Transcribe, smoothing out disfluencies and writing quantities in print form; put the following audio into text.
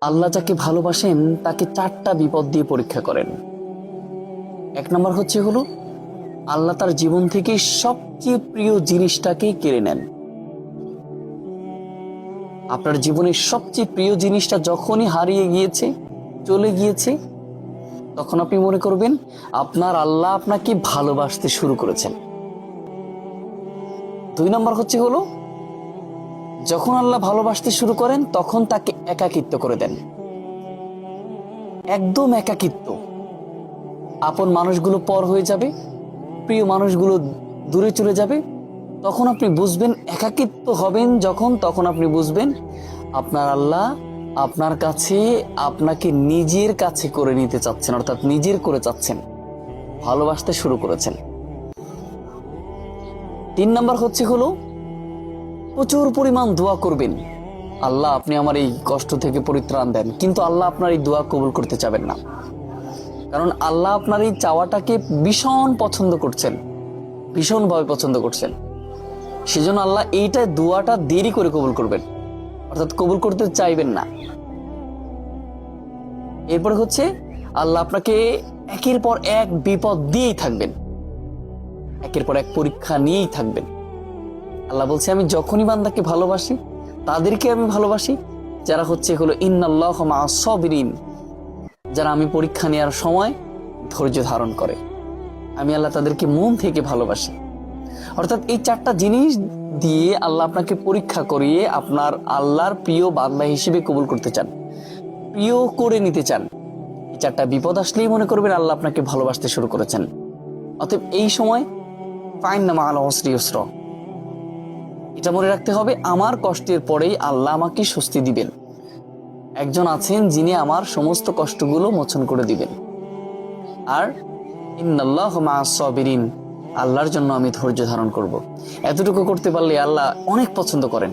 আল্লাহ যাকে ভালোবাসেন তাকে 4টা বিপদ দিয়ে পরীক্ষা করেন। 1 নম্বর হলো আল্লাহ তার জীবন থেকে সবচেয়ে প্রিয় জিনিসটাকে কেড়ে নেন। আপনার জীবনের সবচেয়ে প্রিয় জিনিসটা যখনই হারিয়ে গিয়েছে, চলে গিয়েছে, তখন আপনি মনে করবেন আপনার আল্লাহ আপনাকে ভালোবাসতে শুরু করেছেন। 2 নম্বর হলো যখন আল্লাহ ভালোবাসতে শুরু করেন তখন তাকে একাকিত্ব করে দেন, একদম একাকিত্ব। আপন মানুষগুলো পর হয়ে যাবে, প্রিয় মানুষগুলো দূরে চলে যাবে। তখন আপনি বুঝবেন, একাকিত্ব হবেন যখন, তখন আপনি বুঝবেন আপনার আল্লাহ আপনার কাছে আপনাকে নিজের কাছে করে নিতে চাচ্ছেন, অর্থাৎ নিজের করে চাচ্ছেন, ভালোবাসতে শুরু করেছেন। 3 নম্বর হলো প্রচুর পরিমাণ দোয়া করবেন, আল্লাহ আপনি আমার এই কষ্ট থেকে পরিত্রাণ দেন, কিন্তু আল্লাহ আপনার এই দোয়া কবুল করতে চাবেন না। কারণ আল্লাহ আপনার এই চাওয়াটাকে ভীষণ পছন্দ করছেন, ভীষণভাবে পছন্দ করছেন। সেজন্য আল্লাহ এইটা দোয়াটা দেরি করে কবুল করবেন, অর্থাৎ কবুল করতে চাইবেন না। এরপরে আল্লাহ আপনাকে একের পর এক বিপদ দিয়েই থাকবেন, একের পর এক পরীক্ষা নিয়েই থাকবেন। আল্লাহ বলছে, আমি যখনই বান্দাকে ভালোবাসি তাদেরকে আমি ভালোবাসি যারা হলো ইন্নাল্লাহু মাআস সাবিরিন, যারা আমি পরীক্ষা নেওয়ার সময় ধৈর্য ধারণ করে। আমি আল্লাহ তাদেরকে মন থেকে ভালোবাসি। অর্থাৎ এই 4টা জিনিস দিয়ে আল্লাহ আপনাকে পরীক্ষা করিয়ে আপনার আল্লাহর প্রিয় বান্দা হিসেবে কবুল করতে চান, প্রিয় করে নিতে চান। এই 4টা বিপদ আসলেই মনে করবেন আল্লাহ আপনাকে ভালোবাসতে শুরু করেছেন। অতএব এই সময় ফাইন্না মা'আল উসরি ইউসরা, এটা মনে রাখতে হবে, আমার কষ্টের পরেই আল্লাহ আমাকে স্বস্তি দিবেন। একজন আছেন যিনি আমার সমস্ত কষ্টগুলো মোচন করে দিবেন। আর ইন্নাল্লাহু মাআস সাবিরিন, আল্লাহর জন্য আমি ধৈর্য ধারণ করব। এতটুকু করতে পারলে আল্লাহ অনেক পছন্দ করেন।